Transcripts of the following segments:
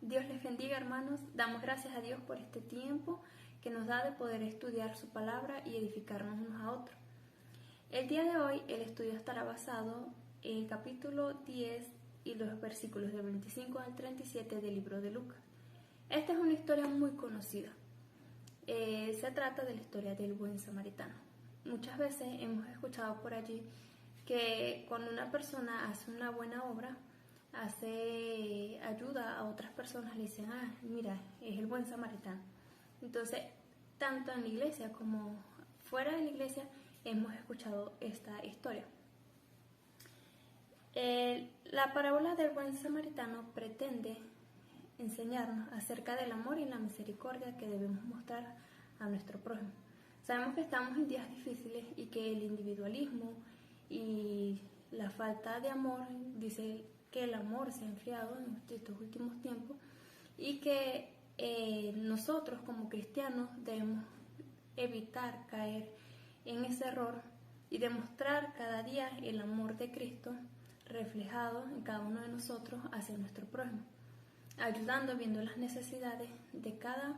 Dios les bendiga, hermanos. Damos gracias a Dios por este tiempo que nos da de poder estudiar su palabra y edificarnos unos a otros. El día de hoy el estudio estará basado en el capítulo 10 y los versículos del 25 al 37 del libro de Lucas. Esta es una historia muy conocida. Se trata de la historia del buen samaritano. Muchas veces hemos escuchado por allí que cuando una persona hace una buena obra, ayuda a otras personas, le dicen, mira, es el buen samaritano. Entonces, tanto en la iglesia como fuera de la iglesia hemos escuchado esta historia. La parábola del buen samaritano pretende enseñarnos acerca del amor y la misericordia que debemos mostrar a nuestro prójimo. Sabemos que estamos en días difíciles y que el individualismo y la falta de amor, dice que el amor se ha enfriado en estos últimos tiempos y que nosotros como cristianos debemos evitar caer en ese error y demostrar cada día el amor de Cristo reflejado en cada uno de nosotros hacia nuestro prójimo, ayudando, viendo las necesidades de cada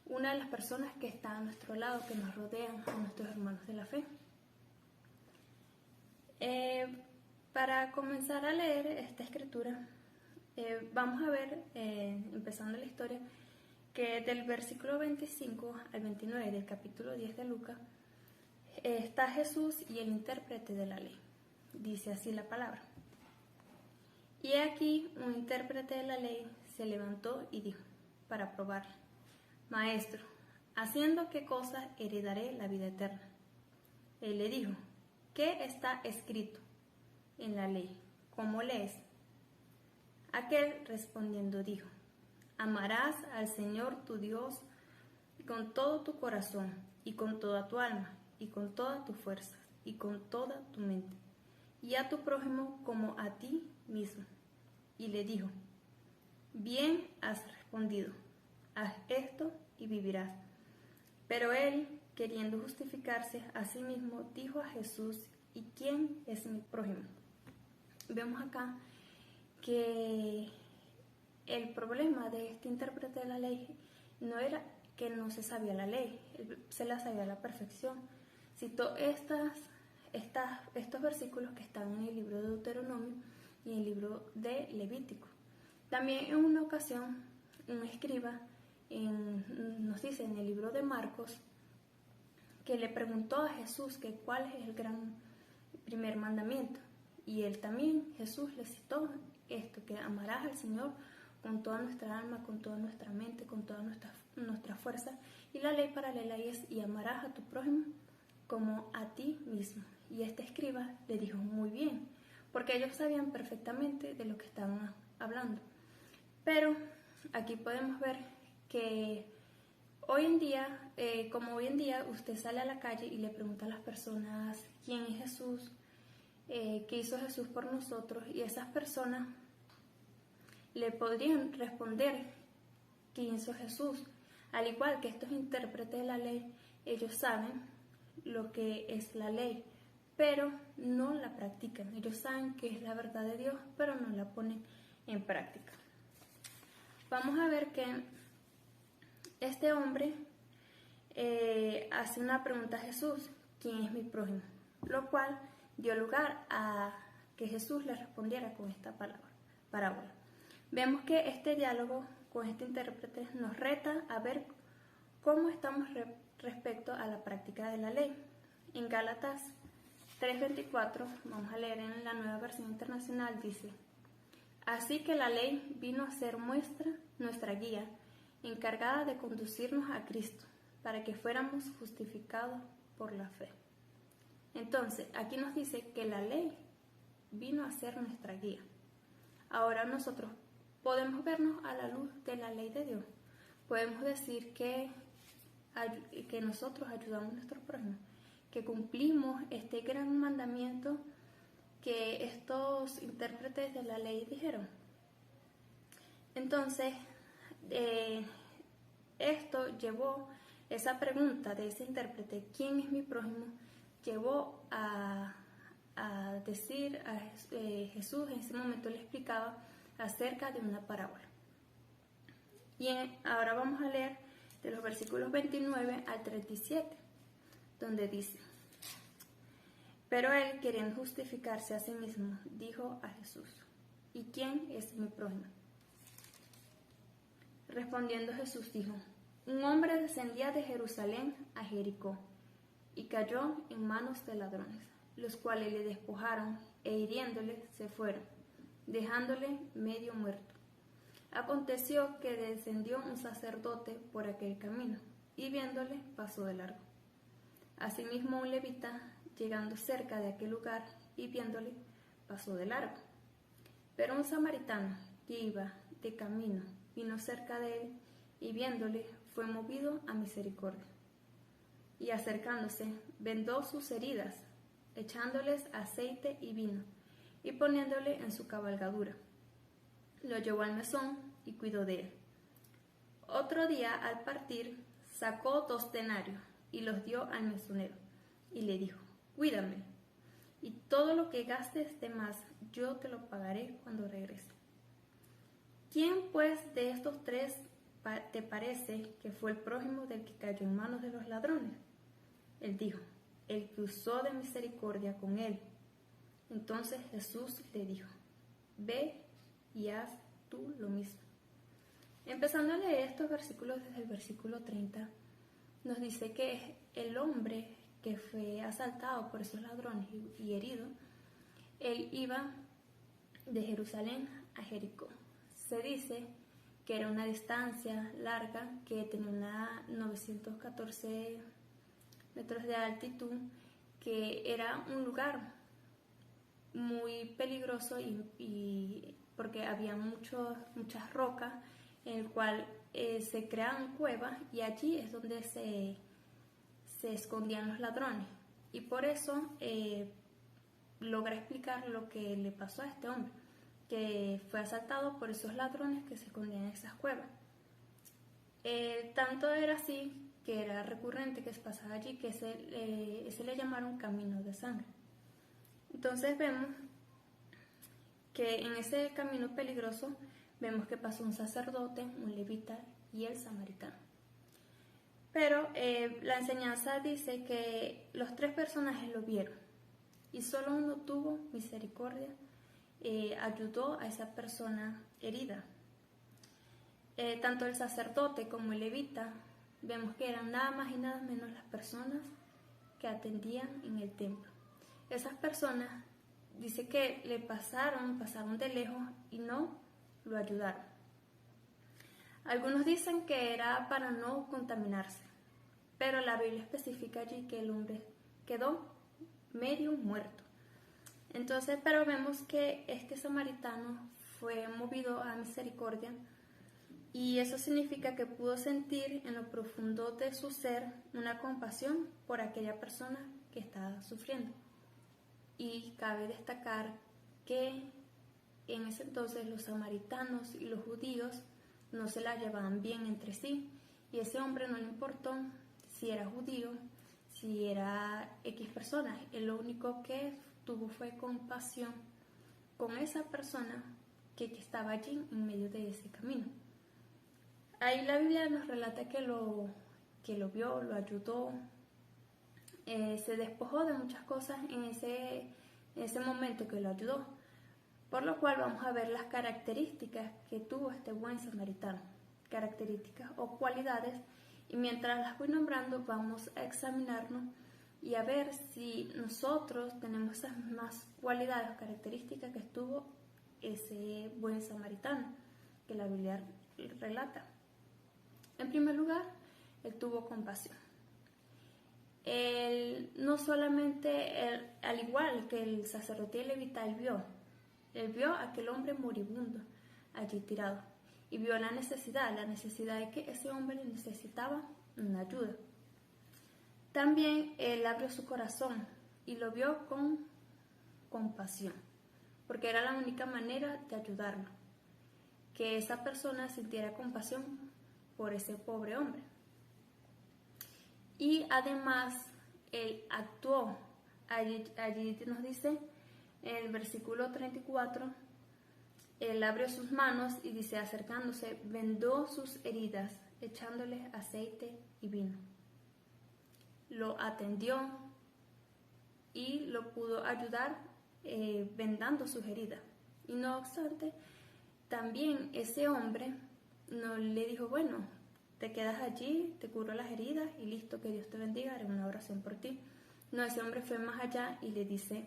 una de las personas que están a nuestro lado, que nos rodean, a nuestros hermanos de la fe. Para comenzar a leer esta escritura, vamos a ver, empezando la historia, que del versículo 25 al 29 del capítulo 10 de Lucas, está Jesús y el intérprete de la ley. Dice así la palabra. Y aquí un intérprete de la ley se levantó y dijo, para probarle, Maestro, ¿haciendo qué cosa heredaré la vida eterna? Él le dijo, ¿qué está escrito en la ley? ¿Cómo lees? Aquel respondiendo dijo, amarás al Señor tu Dios con todo tu corazón y con toda tu alma y con toda tu fuerza y con toda tu mente y a tu prójimo como a ti mismo. Y le dijo, bien has respondido, haz esto y vivirás. Pero él, queriendo justificarse a sí mismo, dijo a Jesús, ¿y quién es mi prójimo? Vemos acá que el problema de este intérprete de la ley no era que no se sabía la ley, él se la sabía a la perfección. Citó estos versículos que están en el libro de Deuteronomio y en el libro de Levítico. También en una ocasión, un escriba nos dice en el libro de Marcos que le preguntó a Jesús que cuál es el gran primer mandamiento. Y él también, Jesús, le citó esto, que amarás al Señor con toda nuestra alma, con toda nuestra mente, con toda nuestra fuerza. Y la ley paralela es, y amarás a tu prójimo como a ti mismo. Y este escriba le dijo, muy bien, porque ellos sabían perfectamente de lo que estaban hablando. Pero aquí podemos ver que hoy en día, usted sale a la calle y le pregunta a las personas quién es Jesús, qué hizo Jesús por nosotros, y esas personas le podrían responder quién hizo Jesús. Al igual que estos intérpretes de la ley, ellos saben lo que es la ley, pero no la practican. Ellos saben que es la verdad de Dios, pero no la ponen en práctica. Vamos a ver que este hombre hace una pregunta a Jesús, ¿quién es mi prójimo? Lo cual dio lugar a que Jesús le respondiera con esta parábola. Vemos que este diálogo con este intérprete nos reta a ver cómo estamos respecto a la práctica de la ley. En Gálatas 3:24, vamos a leer en la Nueva Versión Internacional, dice, así que la ley vino a ser nuestra guía, encargada de conducirnos a Cristo, para que fuéramos justificados por la fe. Entonces, aquí nos dice que la ley vino a ser nuestra guía. Ahora nosotros podemos vernos a la luz de la ley de Dios. Podemos decir que nosotros ayudamos a nuestro prójimo, que cumplimos este gran mandamiento que estos intérpretes de la ley dijeron. Entonces, esto llevó, esa pregunta de ese intérprete, ¿quién es mi prójimo?, llevó a decir a Jesús, en ese momento le explicaba acerca de una parábola. Ahora vamos a leer de los versículos 29 al 37, donde dice: Pero él, queriendo justificarse a sí mismo, dijo a Jesús: ¿Y quién es mi prójimo? Respondiendo Jesús dijo: Un hombre descendía de Jerusalén a Jericó y cayó en manos de ladrones, los cuales le despojaron e hiriéndole se fueron, dejándole medio muerto. Aconteció que descendió un sacerdote por aquel camino y viéndole pasó de largo. Asimismo un levita, llegando cerca de aquel lugar y viéndole, pasó de largo. Pero un samaritano que iba de camino vino cerca de él y viéndole fue movido a misericordia. Y acercándose, vendó sus heridas, echándoles aceite y vino, y poniéndole en su cabalgadura. Lo llevó al mesón y cuidó de él. Otro día, al partir, sacó 2 denarios y los dio al mesonero, y le dijo: Cuídame, y todo lo que gastes de más, yo te lo pagaré cuando regrese. ¿Quién, pues, de estos 3 te parece que fue el prójimo del que cayó en manos de los ladrones? Él dijo: el que usó de misericordia con él. Entonces Jesús le dijo: Ve y haz tú lo mismo. Empezando a leer estos versículos desde el versículo 30, nos dice que el hombre que fue asaltado por esos ladrones y herido, él iba de Jerusalén a Jericó. Se dice que era una distancia larga, que tenía 914 metros de altitud, que era un lugar muy peligroso y porque había muchas rocas en el cual se creaban cuevas, y allí es donde se escondían los ladrones, y por eso logra explicar lo que le pasó a este hombre, que fue asaltado por esos ladrones que se escondían en esas cuevas. Tanto era así que era recurrente que se pasaba allí, que ese le llamaron camino de sangre. Entonces vemos que en ese camino peligroso vemos que pasó un sacerdote, un levita y el samaritano. Pero la enseñanza dice que los 3 personajes lo vieron y solo uno tuvo misericordia, ayudó a esa persona herida. Tanto el sacerdote como el levita vemos que eran nada más y nada menos las personas que atendían en el templo. Esas personas dice que le pasaron de lejos y no lo ayudaron. Algunos dicen que era para no contaminarse, pero la Biblia especifica allí que el hombre quedó medio muerto. Entonces, pero vemos que este samaritano fue movido a misericordia, y eso significa que pudo sentir en lo profundo de su ser una compasión por aquella persona que estaba sufriendo. Y cabe destacar que en ese entonces los samaritanos y los judíos no se la llevaban bien entre sí, y ese hombre no le importó si era judío, si era X persona. Él lo único que tuvo fue compasión con esa persona que estaba allí en medio de ese camino. Ahí la Biblia nos relata que lo vio, lo ayudó, se despojó de muchas cosas en ese momento que lo ayudó, por lo cual vamos a ver las características que tuvo este buen samaritano, características o cualidades, y mientras las voy nombrando vamos a examinarnos y a ver si nosotros tenemos esas mismas cualidades o características que tuvo ese buen samaritano que la Biblia relata. En primer lugar, él tuvo compasión. Él no solamente, al igual que el sacerdote levita, él vio a aquel hombre moribundo allí tirado, y vio la necesidad de que ese hombre necesitaba una ayuda. También él abrió su corazón y lo vio con compasión, porque era la única manera de ayudarlo, que esa persona sintiera compasión por ese pobre hombre. Y además él actuó. Allí nos dice en el versículo 34 Él abrió sus manos y dice, acercándose, vendó sus heridas, echándole aceite y vino. Lo atendió y lo pudo ayudar vendando sus heridas. Y no obstante, también ese hombre no le dijo, bueno, te quedas allí, te curo las heridas y listo, que Dios te bendiga, haré una oración por ti. No, ese hombre fue más allá y le dice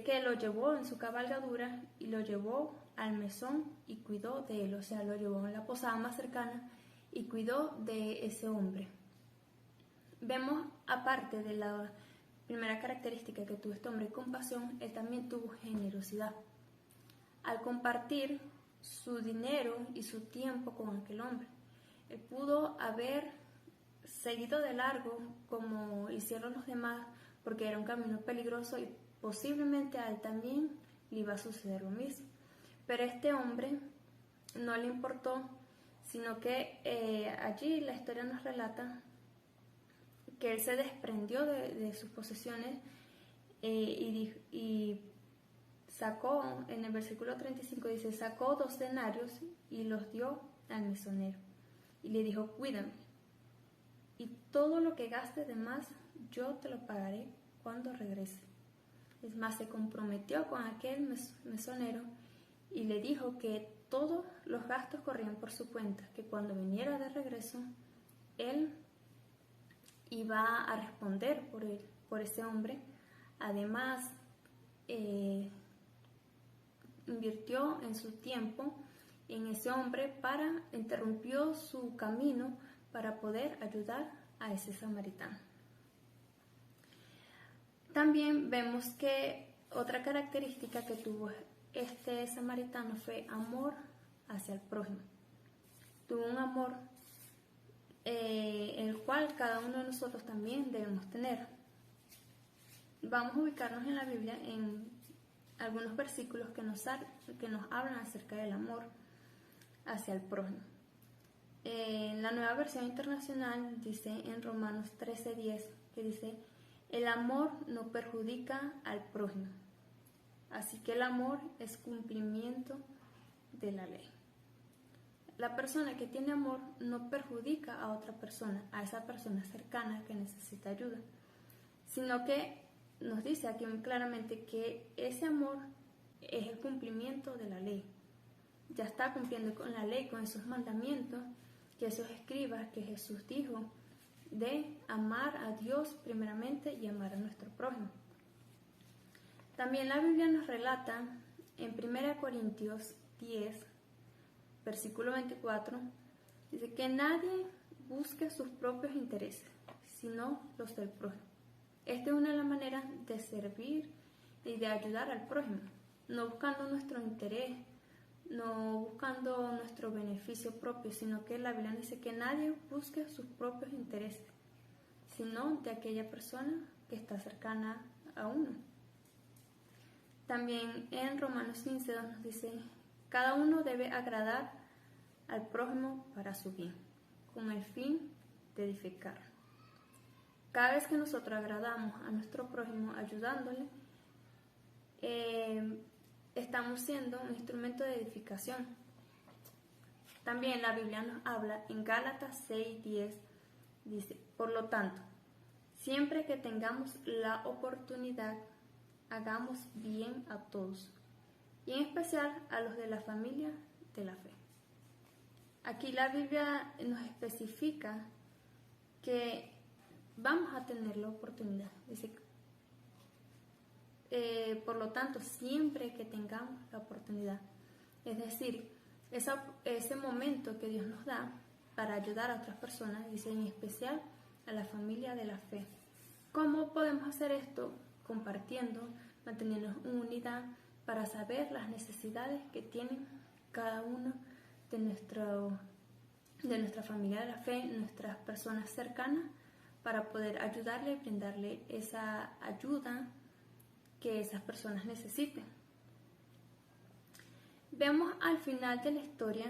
que lo llevó en su cabalgadura y lo llevó al mesón y cuidó de él, o sea, lo llevó en la posada más cercana y cuidó de ese hombre. Vemos, aparte de la primera característica que tuvo este hombre, compasión, él también tuvo generosidad. Al compartir su dinero y su tiempo con aquel hombre, él pudo haber seguido de largo como hicieron los demás, porque era un camino peligroso y posiblemente a él también le iba a suceder lo mismo. Pero este hombre no le importó, sino que allí la historia nos relata que él se desprendió de sus posesiones y sacó, en el versículo 35 dice, sacó 2 denarios y los dio al mesonero. Y le dijo, cuídame, y todo lo que gaste de más, yo te lo pagaré cuando regrese. Es más, se comprometió con aquel mesonero y le dijo que todos los gastos corrían por su cuenta, que cuando viniera de regreso, él iba a responder por ese hombre. Además, invirtió en su tiempo en ese hombre interrumpió su camino para poder ayudar a ese samaritano. También vemos que otra característica que tuvo este samaritano fue amor hacia el prójimo. Tuvo un amor el cual cada uno de nosotros también debemos tener. Vamos a ubicarnos en la Biblia en algunos versículos que nos hablan acerca del amor hacia el prójimo. En la Nueva Versión Internacional dice en Romanos 13:10 que dice, el amor no perjudica al prójimo, así que el amor es cumplimiento de la ley. La persona que tiene amor no perjudica a otra persona, a esa persona cercana que necesita ayuda, sino que nos dice aquí muy claramente que ese amor es el cumplimiento de la ley. Ya está cumpliendo con la ley, con esos mandamientos que esos escribas que Jesús dijo de amar a Dios primeramente y amar a nuestro prójimo. También la Biblia nos relata en 1 Corintios 10, versículo 24, dice que nadie busque sus propios intereses, sino los del prójimo. Esta es una de las maneras de servir y de ayudar al prójimo, no buscando nuestro interés, no buscando nuestro beneficio propio, sino que la Biblia dice que nadie busque sus propios intereses, sino de aquella persona que está cercana a uno. También en Romanos 15:2 nos dice, cada uno debe agradar al prójimo para su bien, con el fin de edificar. Cada vez que nosotros agradamos a nuestro prójimo ayudándole, estamos siendo un instrumento de edificación. También la Biblia nos habla en Gálatas 6:10, dice, por lo tanto, siempre que tengamos la oportunidad, hagamos bien a todos, y en especial a los de la familia de la fe. Aquí la Biblia nos especifica que vamos a tener la oportunidad. Dice, por lo tanto, siempre que tengamos la oportunidad, es decir, ese momento que Dios nos da para ayudar a otras personas, dice en especial a la familia de la fe. ¿Cómo podemos hacer esto? Compartiendo, manteniéndonos en unidad para saber las necesidades que tienen cada uno de nuestra familia de la fe, nuestras personas cercanas, para poder ayudarle y brindarle esa ayuda que esas personas necesiten. Vemos al final de la historia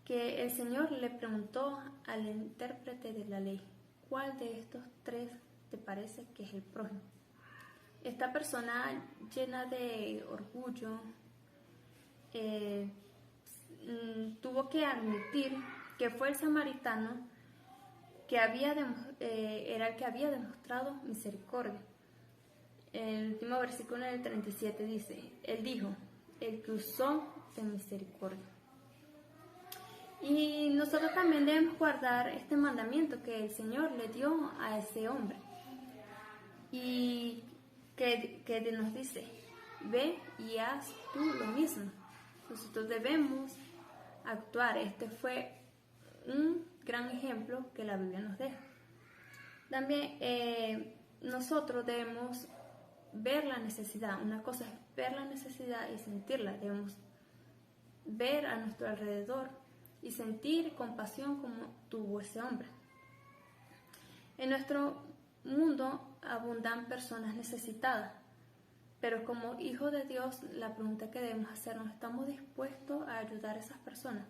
que el Señor le preguntó al intérprete de la ley, ¿cuál de estos 3 te parece que es el prójimo? Esta persona llena de orgullo tuvo que admitir que fue el samaritano que era el que había demostrado misericordia. El último versículo en el 37 dice, Él dijo, el que usó de misericordia. Y nosotros también debemos guardar este mandamiento que el Señor le dio a ese hombre. Y que nos dice, ve y haz tú lo mismo. Nosotros debemos actuar. Este fue un gran ejemplo que la Biblia nos deja. También nosotros debemos ver la necesidad. Una cosa es ver la necesidad y sentirla. Debemos ver a nuestro alrededor y sentir compasión como tuvo ese hombre. En nuestro mundo abundan personas necesitadas, pero como hijos de Dios, la pregunta que debemos hacernos, ¿estamos dispuestos a ayudar a esas personas?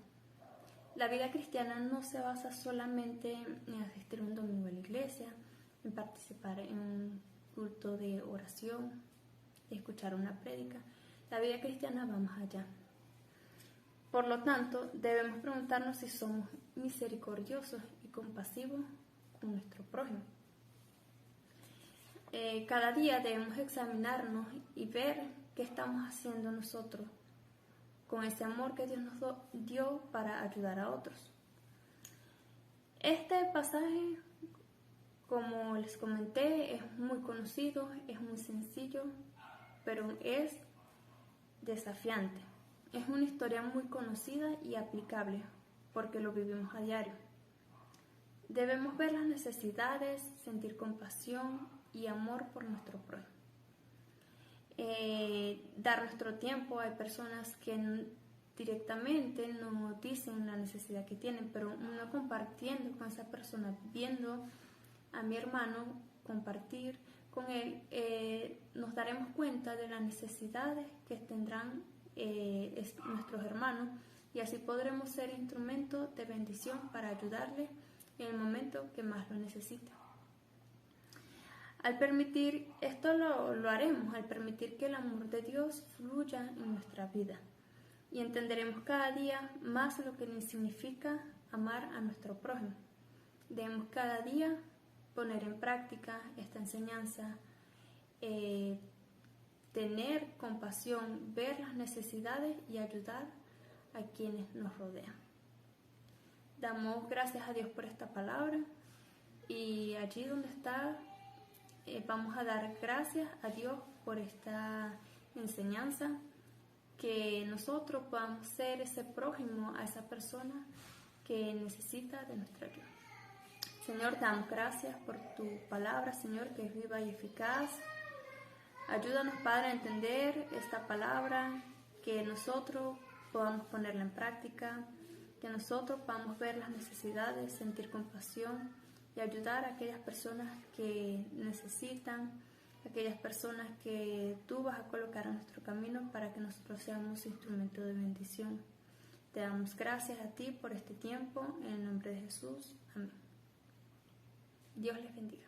La vida cristiana no se basa solamente en asistir un domingo a la iglesia, en participar en un culto de oración, escuchar una prédica. La vida cristiana va más allá. Por lo tanto, debemos preguntarnos si somos misericordiosos y compasivos con nuestro prójimo. Cada día debemos examinarnos y ver qué estamos haciendo nosotros con ese amor que Dios nos dio para ayudar a otros. Este pasaje, como les comenté, es muy conocido, es muy sencillo, pero es desafiante. Es una historia muy conocida y aplicable porque lo vivimos a diario. Debemos ver las necesidades, sentir compasión y amor por nuestro prójimo. Dar nuestro tiempo. Hay personas que directamente no dicen la necesidad que tienen, pero uno compartiendo con esa persona, viendo a mi hermano compartir con él, nos daremos cuenta de las necesidades que tendrán nuestros hermanos, y así podremos ser instrumentos de bendición para ayudarles en el momento que más lo necesiten. Al permitir esto lo haremos, al permitir que el amor de Dios fluya en nuestra vida, y entenderemos cada día más lo que significa amar a nuestro prójimo. Debemos cada día poner en práctica esta enseñanza, tener compasión, ver las necesidades y ayudar a quienes nos rodean. Damos gracias a Dios por esta palabra, y allí donde está, vamos a dar gracias a Dios por esta enseñanza, que nosotros podamos ser ese prójimo a esa persona que necesita de nuestra ayuda. Señor, te damos gracias por tu palabra, Señor, que es viva y eficaz. Ayúdanos, Padre, a entender esta palabra, que nosotros podamos ponerla en práctica, que nosotros podamos ver las necesidades, sentir compasión y ayudar a aquellas personas que necesitan, aquellas personas que tú vas a colocar en nuestro camino para que nosotros seamos instrumentos de bendición. Te damos gracias a ti por este tiempo, en el nombre de Jesús. Amén. Dios les bendiga.